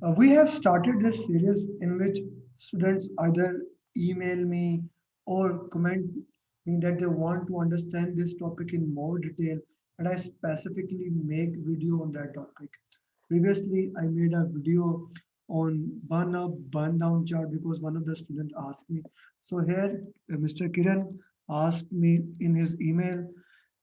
We have started this series in which students either email me or comment me that they want to understand this topic in more detail, and I specifically make video on that topic. Previously, I made a video on burn up, burn down chart because one of the students asked me. So here, Mr. Kiran asked me in his email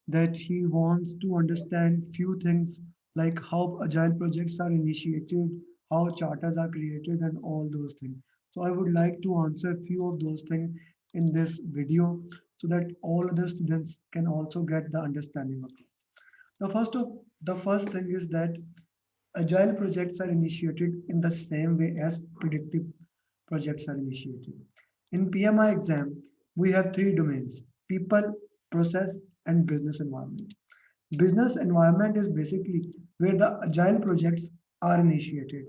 that he wants to understand few things like how agile projects are initiated, how charters are created, and all those things. So I would like to answer few of those things in this video so that all other students can also get the understanding of it. The first thing is that agile projects are initiated in the same way as predictive projects are initiated. In PMI exam, we have three domains: people, process, and business environment. Business environment is basically where the agile projects are initiated.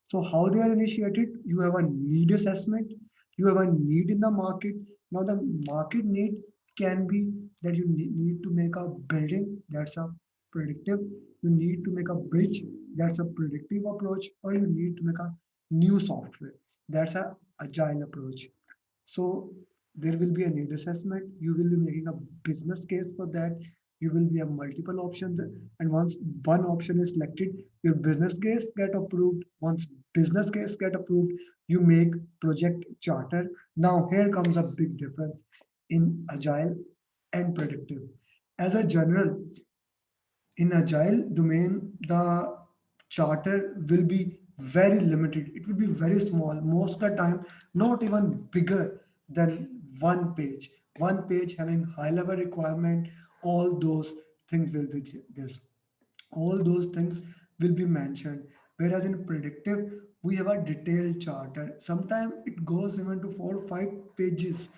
So how they are initiated? You have a need assessment, you have a need in the market. Now the market need can be that you need to make a building, that's a predictive. You need to make a bridge, that's a predictive approach, or you need to make a new software, that's a agile approach. So there will be a need assessment. You will be making a business case for that. You will be have multiple options, and once one option is selected, your business case get approved. Once business case get approved, you make project charter. Now here comes a big difference in agile and predictive. As a general, in agile domain, the charter will be very limited. It will be very small, most of the time not even bigger than one page having high level requirement. All those things will be this, all those things will be mentioned. Whereas in predictive, we have a detailed charter. Sometimes it goes even to 4 or 5 pages.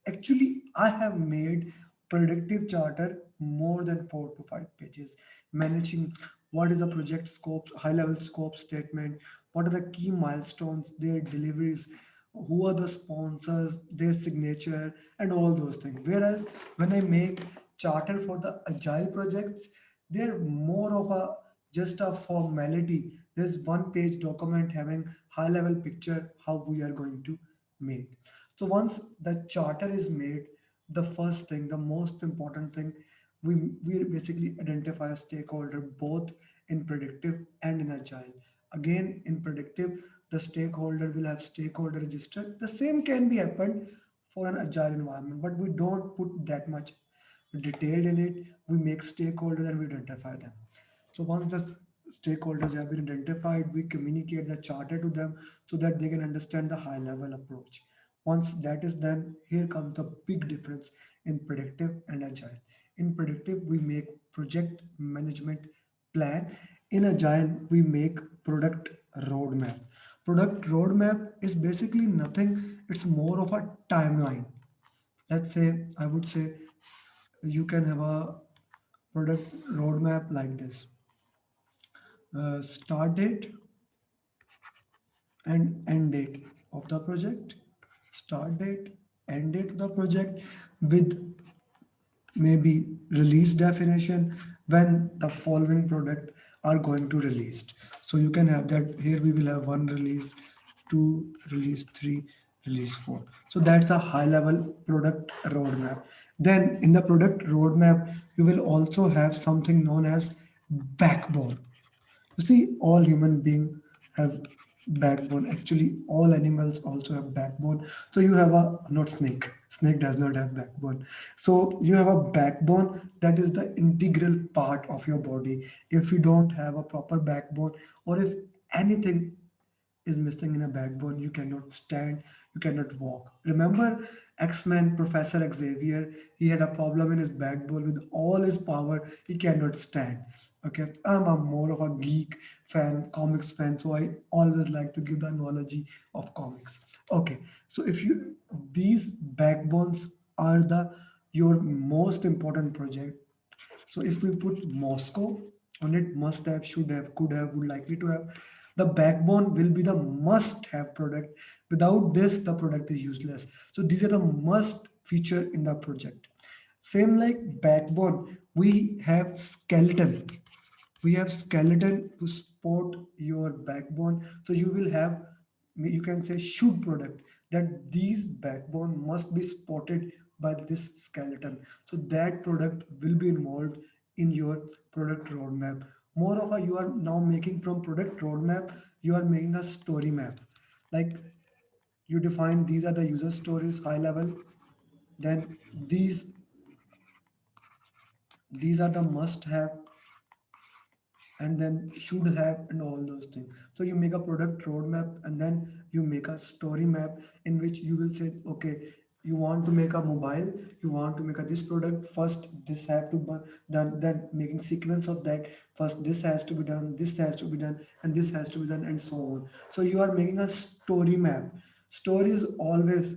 Actually, I have made predictive charter more than 4 to 5 pages, managing what is the project scope, high level scope statement, what are the key milestones, their deliveries, who are the sponsors, their signature, and all those things. Whereas when I make charter for the agile projects, they're more of a just a formality. There's one page document having high level picture how we are going to make. So once the charter is made, the first thing, the most important thing, we basically identify a stakeholder both in predictive and in agile. Again, in predictive, the stakeholder will have stakeholder register. The same can be happened for an agile environment, but we don't put that much detailed in it. We make stakeholders and we identify them. So once the stakeholders have been identified, we communicate the charter to them so that they can understand the high level approach. Once that is done, here comes the big difference in predictive and agile. In predictive, we make project management plan. In agile, we make product roadmap. Product roadmap is basically nothing, it's more of a timeline. Let's say, I would say, you can have a product roadmap like this: start date and end date of the project, start date, end date of the project, with maybe release definition when the following product are going to released. So you can have that. Here we will have one release, two release, three release, four. So that's a high level product roadmap. Then in the product roadmap, you will also have something known as backbone. You see, all human beings have backbone. Actually, all animals also have backbone. So you have a, not snake. Snake does not have backbone. So you have a backbone that is the integral part of your body. If you don't have a proper backbone, or if anything is missing in a backbone, you cannot stand, you cannot walk. Remember X-Men, Professor Xavier, he had a problem in his backbone. With all his power, he cannot stand. Okay, I'm a more of a geek fan, comics fan, so I always like to give the analogy of comics. Okay, so if you, these backbones are the your most important project. So if we put Moscow on it, must have, should have, could have, would likely to have, the backbone will be the must have product. Without this, the product is useless. So these are the must feature in the project. Same like backbone, we have skeleton. We have skeleton spot your backbone. So you will have, you can say, should product, that these backbone must be spotted by this skeleton. So that product will be involved in your product roadmap. Moreover, you are now making from product roadmap, you are making a story map. Like, you define these are the user stories high level, then these are the must have, and then should have, and all those things. So you make a product roadmap, and then you make a story map in which you will say, okay, you want to make a mobile, you want to make a this product, first this have to be done, then making sequence of that, first this has to be done, this has to be done, and this has to be done, and so on. So you are making a story map. Story is always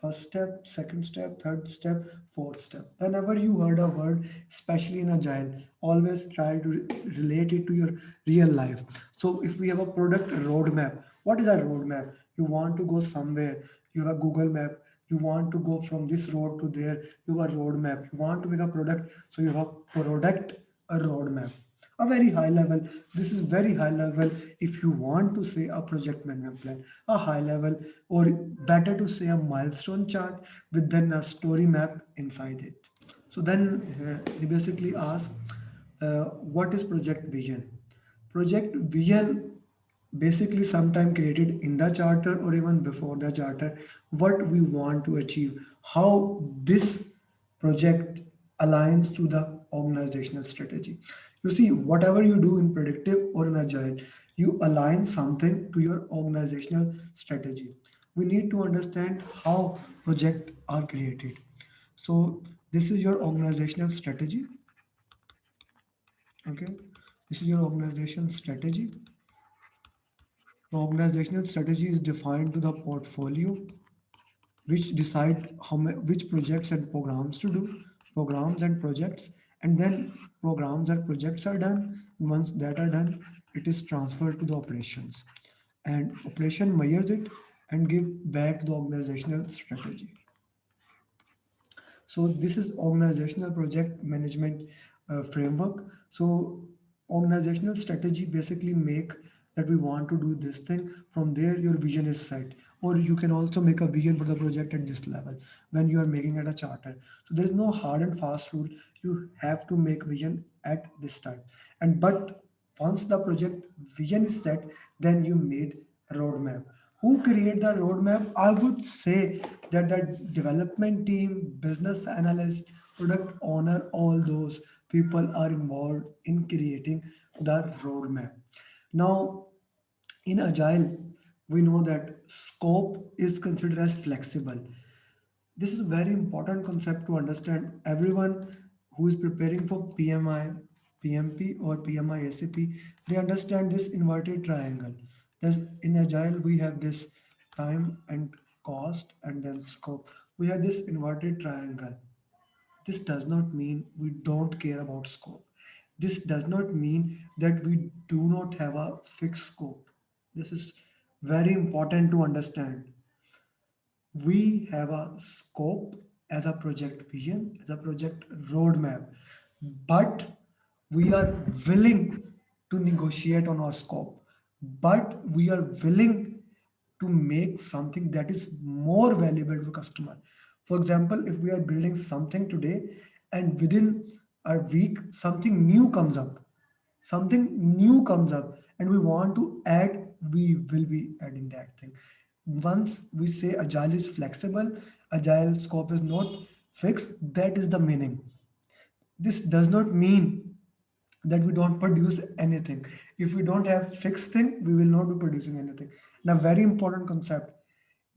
first step, second step, third step, fourth step. Whenever you heard a word, especially in agile, always try to relate it to your real life. So if we have a product roadmap, what is a roadmap? You want to go somewhere, you have a Google map, you want to go from this road to there, you have a roadmap. You want to make a product, so you have a product, a roadmap. A very high level, this is very high level. If you want to say a project management plan, a high level, or better to say a milestone chart with then a story map inside it. So then he basically asks, what is project vision? Project vision basically sometime created in the charter or even before the charter, what we want to achieve, how this project aligns to the organizational strategy. You see, whatever you do in predictive or in agile, you align something to your organizational strategy. We need to understand how projects are created. So this is your organizational strategy. Okay, this is your organization strategy. Organizational strategy is defined to the portfolio, which decide which projects and programs to do, programs and projects, and then programs and projects are done. Once that are done, it is transferred to the operations, and operation measures it and give back the organizational strategy. So this is organizational project management framework. So organizational strategy basically make that we want to do this thing. From there, your vision is set, or you can also make a vision for the project at this level when you are making it a charter. So there is no hard and fast rule. You have to make vision at this time. And but once the project vision is set, then you made a roadmap. Who create the roadmap? I would say that the development team, business analyst, product owner, all those people are involved in creating the roadmap. Now, in agile, we know that scope is considered as flexible. This is a very important concept to understand. Everyone who is preparing for PMI, PMP, or PMI SAP, they understand this inverted triangle. There's, in Agile, we have this time and cost and then scope. We have this inverted triangle. This does not mean we don't care about scope. This does not mean that we do not have a fixed scope. This is very important to understand. We have a scope as a project vision, as a project roadmap, but we are willing to negotiate on our scope, but we are willing to make something that is more valuable to customer. For example, if we are building something today and within a week something new comes up, something new comes up and we want to add, we will be adding that thing. Once we say agile is flexible, agile scope is not fixed, that is the meaning. This does not mean that we don't produce anything. If we don't have fixed thing, we will not be producing anything. Now, very important concept.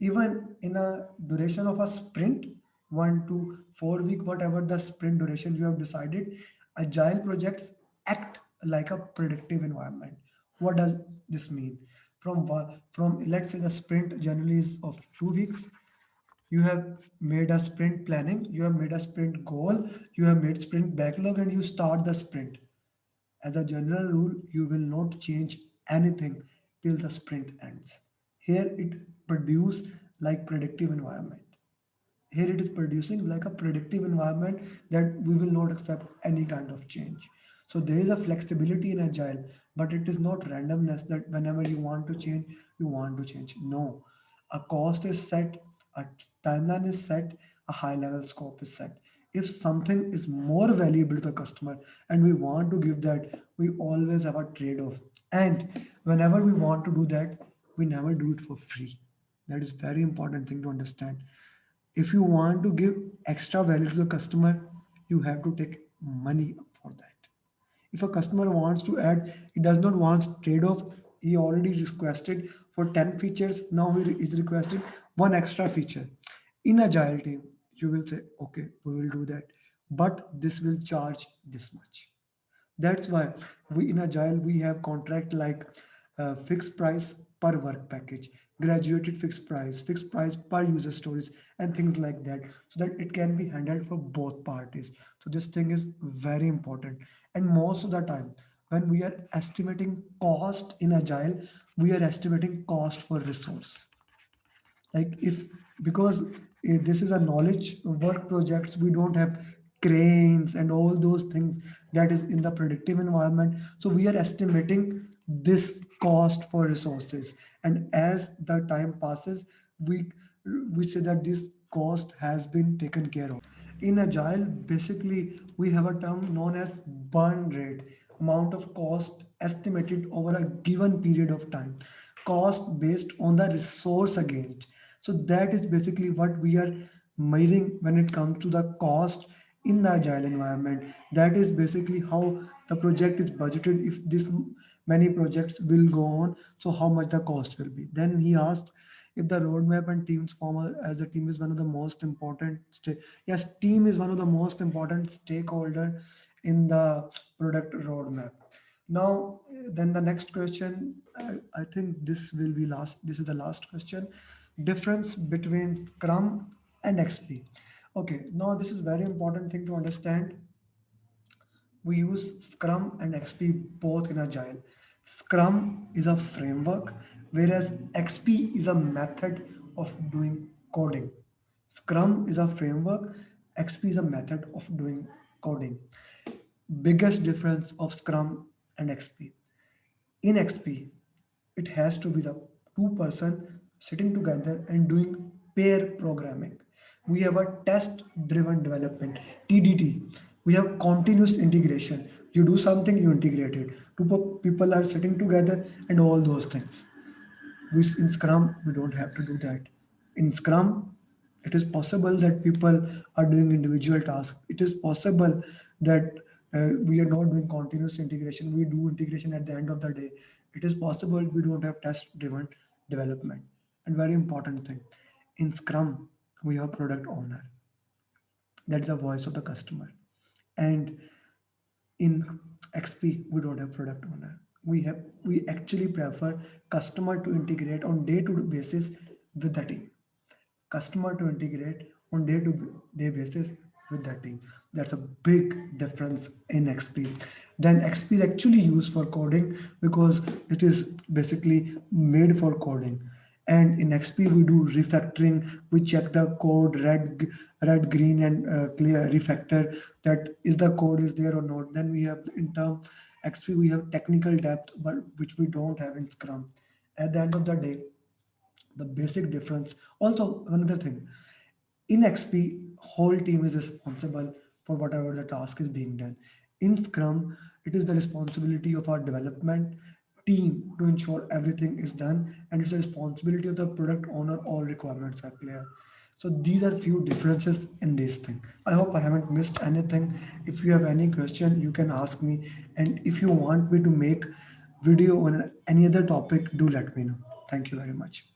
Even in a duration of a sprint, 1 to 4 week, whatever the sprint duration you have decided, agile projects act like a predictive environment. What does this mean? From let's say the sprint generally is of 2 weeks, you have made a sprint planning, you have made a sprint goal, you have made sprint backlog, and you start the sprint. As a general rule, you will not change anything till the sprint ends. Here it produce like predictive environment. Here it is producing like a predictive environment that we will not accept any kind of change. So there is a flexibility in agile, but it is not randomness that whenever you want to change, you want to change. No, a cost is set, a timeline is set, a high level scope is set. If something is more valuable to the customer and we want to give that, we always have a trade off. And whenever we want to do that, we never do it for free. That is very important thing to understand. If you want to give extra value to the customer, you have to take money for that. If a customer wants to add, he does not want trade-off. He already requested for 10 features. Now he is requesting one extra feature. In agile team, you will say, okay, we will do that, but this will charge this much. That's why we in Agile we have contract like fixed price per work package, graduated fixed price per user stories, and things like that, so that it can be handled for both parties. So this thing is very important. And most of the time, when we are estimating cost in Agile, we are estimating cost for resource. Like if, because this is a knowledge work projects, we don't have cranes and all those things that is in the predictive environment, so we are estimating this cost for resources, and as the time passes, we we say that this cost has been taken care of. In agile, basically we have a term known as burn rate, amount of cost estimated over a given period of time, cost based on the resource against. So that is basically what we are measuring when it comes to the cost in the agile environment. That is basically how the project is budgeted. If this many projects will go on, so how much the cost will be. Then he asked if the roadmap and teams form as a team is one of the most important yes, team is one of the most important stakeholder in the product roadmap. Now then the next question, I think this will be last, this is the last question. Difference between scrum and xp. Okay, now this is very important thing to understand. We use Scrum and XP both in Agile. Scrum is a framework, whereas XP is a method of doing coding. Scrum is a framework, XP is a method of doing coding. Biggest difference of Scrum and XP. In XP, it has to be the two-person sitting together and doing pair programming. We have a test-driven development, TDD. We have continuous integration. You do something, you integrate it. Two people are sitting together and all those things. We, in Scrum, we don't have to do that. In Scrum, it is possible that people are doing individual tasks. It is possible that we are not doing continuous integration. We do integration at the end of the day. It is possible we don't have test-driven development. And very important thing, in Scrum, we have product owner. That's the voice of the customer. And in XP, we don't have product owner. We actually prefer customer to integrate on day-to-day basis with the team. Customer to integrate on day-to-day basis with the team. That's a big difference in XP. Then XP is actually used for coding because it is basically made for coding. And in XP we do refactoring. We check the code red, green, and clear refactor that is the code is there or not. Then we have in term XP we have technical depth, but which we don't have in Scrum. At the end of the day, the basic difference. Also, another thing, in XP, whole team is responsible for whatever the task is being done. In Scrum, it is the responsibility of our development team to ensure everything is done, and it's the responsibility of the product owner. All requirements are clear. So these are few differences in this thing. I hope I haven't missed anything. If you have any question, you can ask me, and if you want me to make video on any other topic, do let me know. Thank you very much.